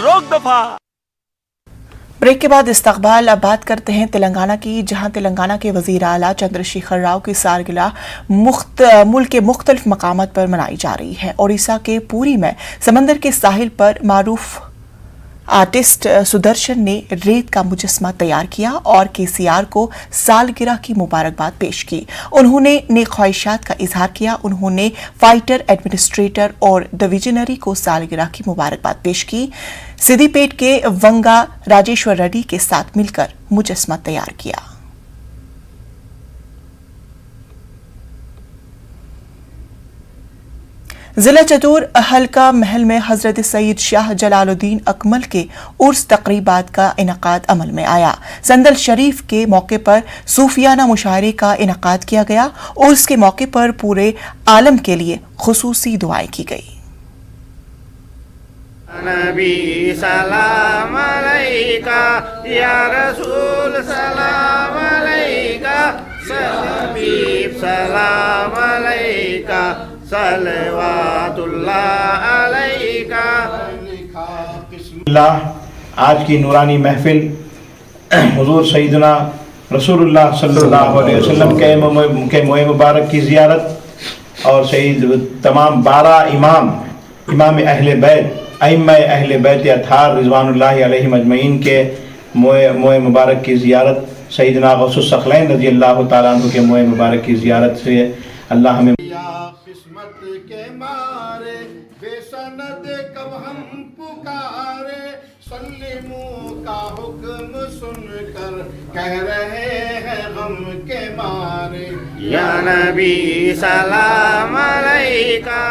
रोक दफा। ब्रेक के बाद इस्तकबाल। अब बात करते हैं तेलंगाना की, जहां तेलंगाना के वज़ीर आला चंद्रशेखर राव की सालगिरह मुल्क के मुख्तलिफ मकामात पर मनाई जा रही है। ओडिशा के पुरी में समंदर के साहिल पर मारूफ आर्टिस्ट सुदर्शन ने रेत का मुजस्मा तैयार किया और केसीआर को सालगिरह की मुबारकबाद पेश की। उन्होंने नेक ख्वाहिशात का इजहार किया। उन्होंने फाइटर एडमिनिस्ट्रेटर और द विजनरी को सालगिरह की मुबारकबाद पेश की। सिद्दीपेट के वंगा राजेश्वर रेड्डी के साथ मिलकर मुजस्मा तैयार किया। जिला चतूर हल्का महल में हजरत सईद शाह जलालुद्दीन अकमल के उर्स तकरीबात का इनकाद अमल में आया। संदल शरीफ के मौके पर सूफियाना मुशायरे का इनकाद किया गया। उर्स के मौके पर पूरे आलम के लिए खुसूसी दुआएं की गई। नबी सलाम अलैका या रसूल सलाम अलैका हबीब सलाम अलैका सलवातुल्लाह अलैका। आज की नूरानी महफिल हुजूर सैयदना रसूलुल्लाह सल्लल्लाहु अलैहि वसल्लम के मोए मुबारक की ज़ियारत और सईद तमाम 12 इमाम अहले बैत अइम्मा अहले बैत अताहार रिज़वानुल्लाहि अलैहिम अजमईन के मोए मुबारक की ज़ियारत, सैयदना गौसुस सखलैन रज़ी अल्लाह तआला अन्हु के मोए मुबारक की ज़ियारत से अल्लाह हमें किस्मत के मारे बेसनद कब हम पुकारे सल्लिमू का हुक्म सुनकर कह रहे हैं गम के मारे या नबी सलाम अलैका।